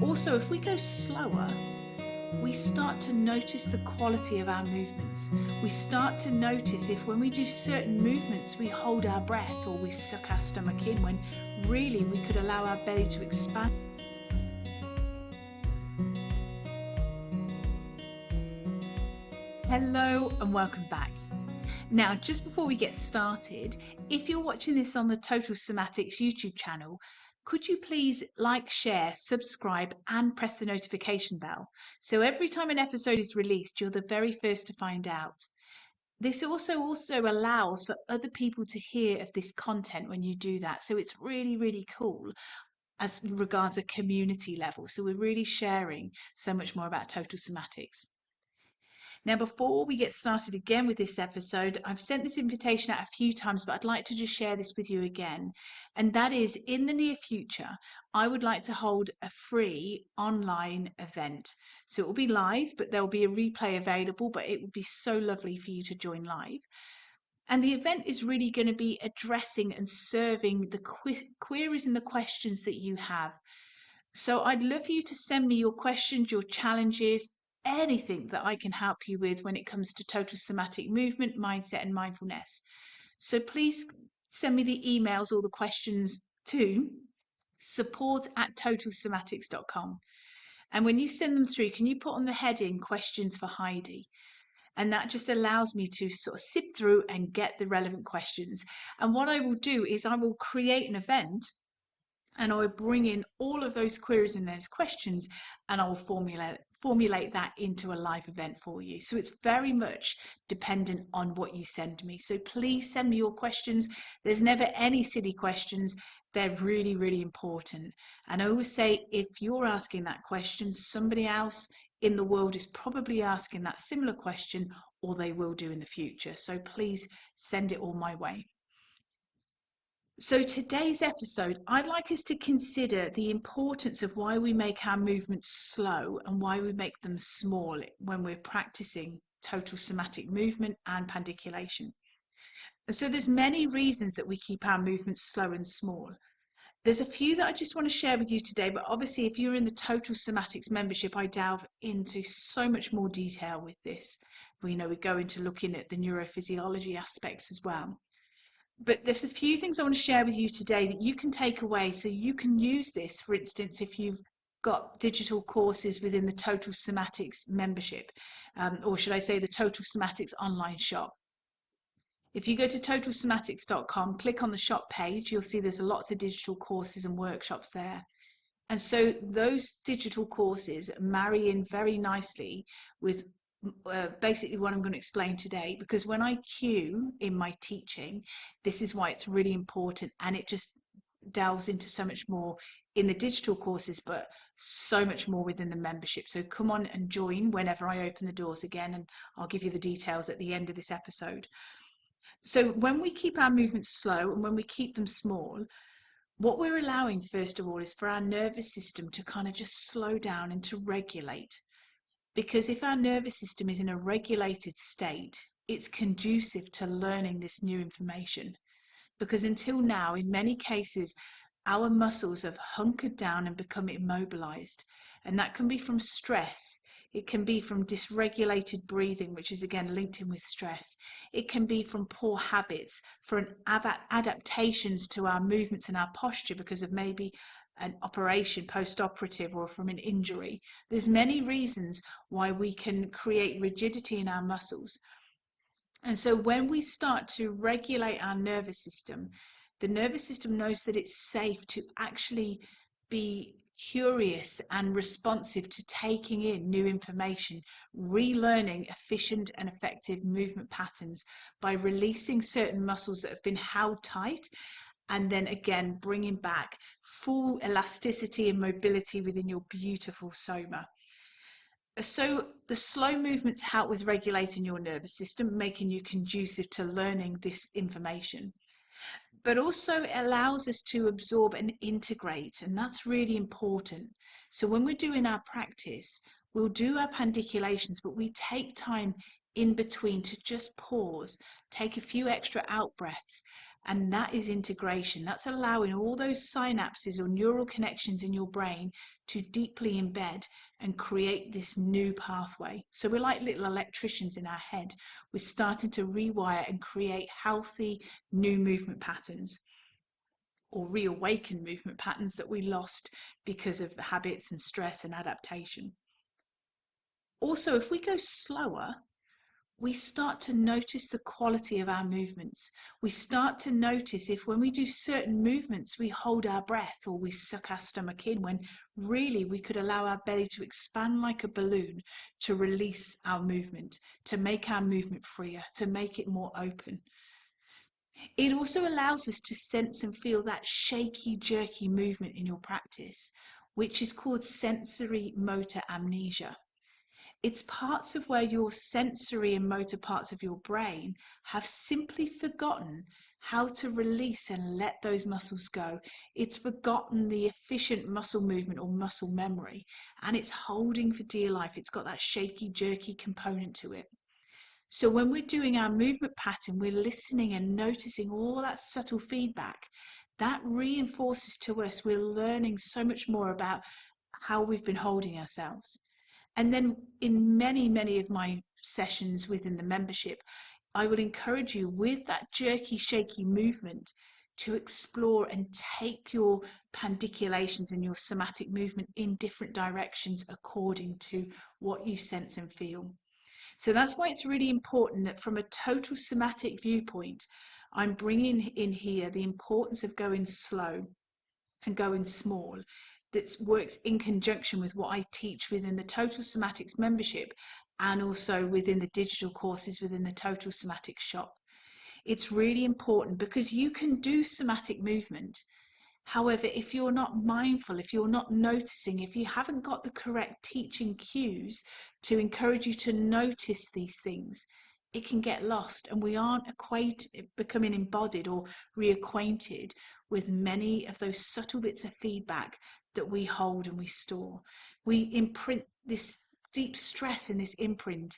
Also, if we go slower, we start to notice the quality of our movements. We start to notice if when we do certain movements, we hold our breath or we suck our stomach in, when really we could allow our belly to expand. Hello and welcome back. Now, just before we get started, if you're watching this on the Total Somatics YouTube channel, could you please like, share, subscribe, and press the notification bell? So every time an episode is released, you're the very first to find out. This also allows for other people to hear of this content when you do that. So it's really, really cool as regards a community level. So we're really sharing so much more about Total Somatics. Now, before we get started again with this episode, I've sent this invitation out a few times, but I'd like to just share this with you again. And that is, in the near future, I would like to hold a free online event. So it will be live, but there will be a replay available, but it would be so lovely for you to join live. And the event is really going to be addressing and serving the queries and the questions that you have. So I'd love for you to send me your questions, your challenges, anything that I can help you with when it comes to total somatic movement, mindset, and mindfulness. So please send me the emails or the questions to support@totalsomatics.com. And when you send them through, can you put on the heading questions for Heidi? And that just allows me to sort of sift through and get the relevant questions. And what I will do is I will create an event and I will bring in all of those queries and those questions, and I will formulate that into a live event for you. So it's very much dependent on what you send me. So please send me your questions. There's never any silly questions. They're really, really important. And I always say, if you're asking that question, somebody else in the world is probably asking that similar question, or they will do in the future. So please send it all my way. So today's episode, I'd like us to consider the importance of why we make our movements slow and why we make them small when we're practicing total somatic movement and pandiculation. So there's many reasons that we keep our movements slow and small. There's a few that I just want to share with you today, but obviously if you're in the Total Somatics membership, I delve into so much more detail with this. We go into looking at the neurophysiology aspects as well. But there's a few things I want to share with you today that you can take away so you can use this, for instance, if you've got digital courses within the Total Somatics membership, or should I say the Total Somatics online shop. If you go to totalsomatics.com, click on the shop page, you'll see there's lots of digital courses and workshops there. And so those digital courses marry in very nicely with basically what I'm going to explain today, because when I cue in my teaching, this is why it's really important, and it just delves into so much more in the digital courses, but so much more within the membership. So come on and join whenever I open the doors again, and I'll give you the details at the end of this episode. So when we keep our movements slow and when we keep them small, what we're allowing, first of all, is for our nervous system to kind of just slow down and to regulate. Because if our nervous system is in a regulated state, it's conducive to learning this new information. Because until now, in many cases, our muscles have hunkered down and become immobilized. And that can be from stress. It can be from dysregulated breathing, which is again linked in with stress. It can be from poor habits, from adaptations to our movements and our posture because of maybe an operation post-operative or from an injury. There's many reasons why we can create rigidity in our muscles. And so when we start to regulate our nervous system, the nervous system knows that it's safe to actually be curious and responsive to taking in new information, relearning efficient and effective movement patterns by releasing certain muscles that have been held tight, and then again bringing back full elasticity and mobility within your beautiful soma. So the slow movements help with regulating your nervous system, making you conducive to learning this information. But also it allows us to absorb and integrate, and that's really important. So when we're doing our practice, we'll do our pandiculations, but we take time in between to just pause, take a few extra out breaths. And that is integration. That's allowing all those synapses or neural connections in your brain to deeply embed and create this new pathway. So we're like little electricians in our head. We're starting to rewire and create healthy new movement patterns, or reawaken movement patterns that we lost because of habits and stress and adaptation. Also, if we go slower, we start to notice the quality of our movements. We start to notice if when we do certain movements, we hold our breath or we suck our stomach in, when really we could allow our belly to expand like a balloon, to release our movement, to make our movement freer, to make it more open. It also allows us to sense and feel that shaky, jerky movement in your practice, which is called sensory motor amnesia. It's parts of where your sensory and motor parts of your brain have simply forgotten how to release and let those muscles go. It's forgotten the efficient muscle movement or muscle memory, and it's holding for dear life. It's got that shaky, jerky component to it. So when we're doing our movement pattern, we're listening and noticing all that subtle feedback. That reinforces to us we're learning so much more about how we've been holding ourselves. And then in many of my sessions within the membership, I would encourage you with that jerky, shaky movement to explore and take your pandiculations and your somatic movement in different directions according to what you sense and feel. So that's why it's really important that from a total somatic viewpoint, I'm bringing in here the importance of going slow and going small. That works in conjunction with what I teach within the Total Somatics membership and also within the digital courses within the Total Somatics shop. It's really important because you can do somatic movement. However, if you're not mindful, if you're not noticing, if you haven't got the correct teaching cues to encourage you to notice these things, it can get lost, and we aren't becoming embodied or reacquainted with many of those subtle bits of feedback that we hold and we store. We imprint this deep stress in this imprint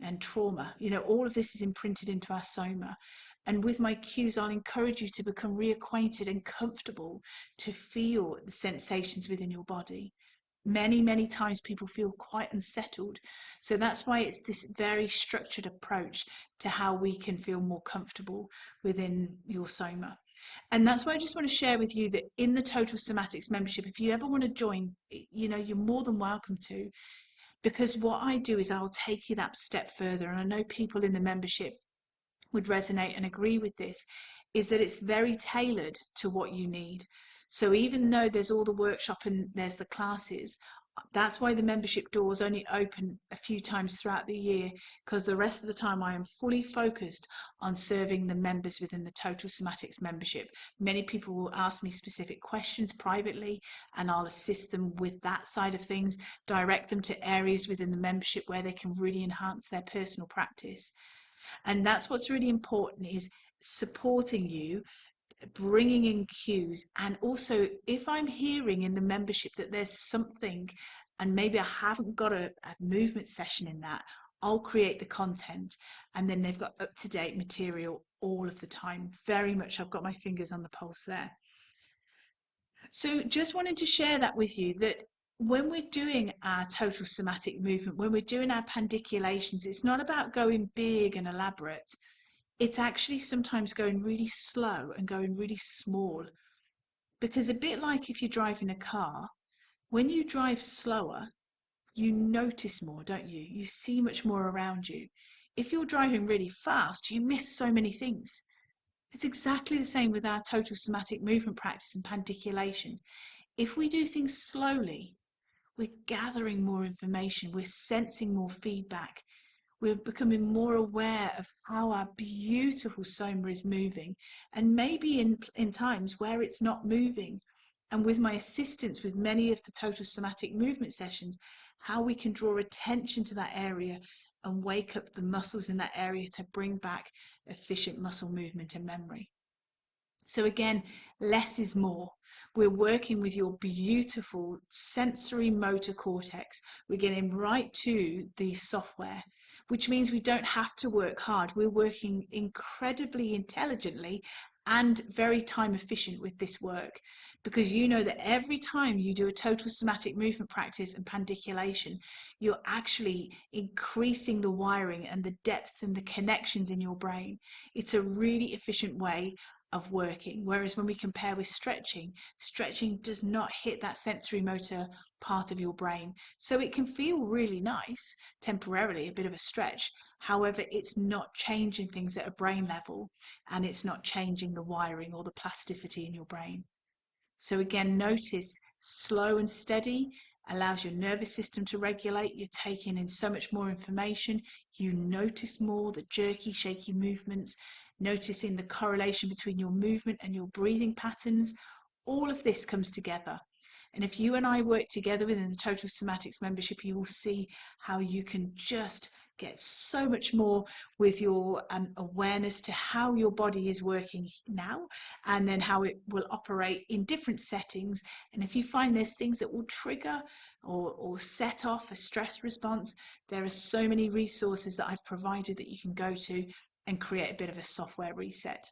and trauma. All of this is imprinted into our soma. And with my cues, I'll encourage you to become reacquainted and comfortable to feel the sensations within your body. Many times people feel quite unsettled. So that's why it's this very structured approach to how we can feel more comfortable within your soma. And that's why I just want to share with you that in the Total Somatics membership, if you ever want to join, you're more than welcome to, because what I do is I'll take you that step further. And I know people in the membership would resonate and agree with this, is that it's very tailored to what you need. So even though there's all the workshop and there's the classes, that's why the membership doors only open a few times throughout the year, because the rest of the time I am fully focused on serving the members within the Total Somatics membership. Many people will ask me specific questions privately, and I'll assist them with that side of things, direct them to areas within the membership where they can really enhance their personal practice. And that's what's really important, is supporting you, bringing in cues. And also, if I'm hearing in the membership that there's something and maybe I haven't got a movement session in that, I'll create the content, and then they've got up-to-date material all of the time. Very much I've got my fingers on the pulse there. So just wanted to share that with you, that when we're doing our total somatic movement, when we're doing our pandiculations, it's not about going big and elaborate. It's actually sometimes going really slow and going really small. Because a bit like if you're driving a car, when you drive slower, you notice more, don't you? You see much more around you. If you're driving really fast, you miss so many things. It's exactly the same with our total somatic movement practice and pandiculation. If we do things slowly, we're gathering more information, we're sensing more feedback, we're becoming more aware of how our beautiful soma is moving, and maybe in times where it's not moving. And with my assistance with many of the total somatic movement sessions, how we can draw attention to that area and wake up the muscles in that area to bring back efficient muscle movement and memory. So again, less is more. We're working with your beautiful sensory motor cortex. We're getting right to the software, which means we don't have to work hard. We're working incredibly intelligently and very time efficient with this work, because you know that every time you do a total somatic movement practice and pandiculation, you're actually increasing the wiring and the depth and the connections in your brain. It's a really efficient way of working. Whereas when we compare with stretching, stretching does not hit that sensory motor part of your brain. So it can feel really nice temporarily, a bit of a stretch. However, it's not changing things at a brain level, and it's not changing the wiring or the plasticity in your brain. So again, notice slow and steady allows your nervous system to regulate. You're taking in so much more information. You notice more the jerky, shaky movements, noticing the correlation between your movement and your breathing patterns. All of this comes together. And if you and I work together within the Total Somatics membership, you will see how you can just get so much more with your awareness to how your body is working now, and then how it will operate in different settings. And if you find there's things that will trigger or set off a stress response, there are so many resources that I've provided that you can go to and create a bit of a software reset.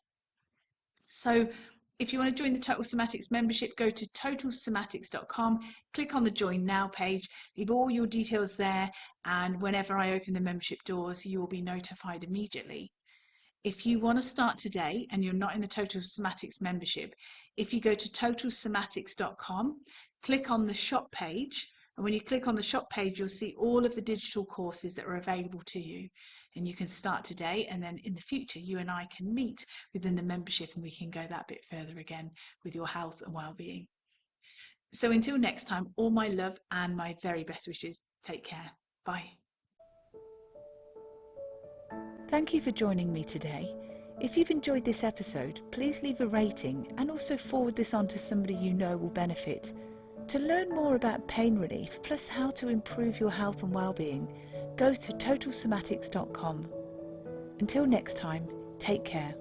So if you want to join the Total Somatics membership, go to totalsomatics.com, click on the Join Now page, leave all your details there, and whenever I open the membership doors, you will be notified immediately. If you want to start today and you're not in the Total Somatics membership, if you go to totalsomatics.com, click on the shop page, and when you click on the shop page, you'll see all of the digital courses that are available to you. And you can start today, and then in the future, you and I can meet within the membership and we can go that bit further again with your health and well-being. So until next time, all my love and my very best wishes. Take care. Bye. Thank you for joining me today. If you've enjoyed this episode, please leave a rating and also forward this on to somebody you know will benefit. To learn more about pain relief, plus how to improve your health and well-being, go to totalsomatics.com. Until next time, take care.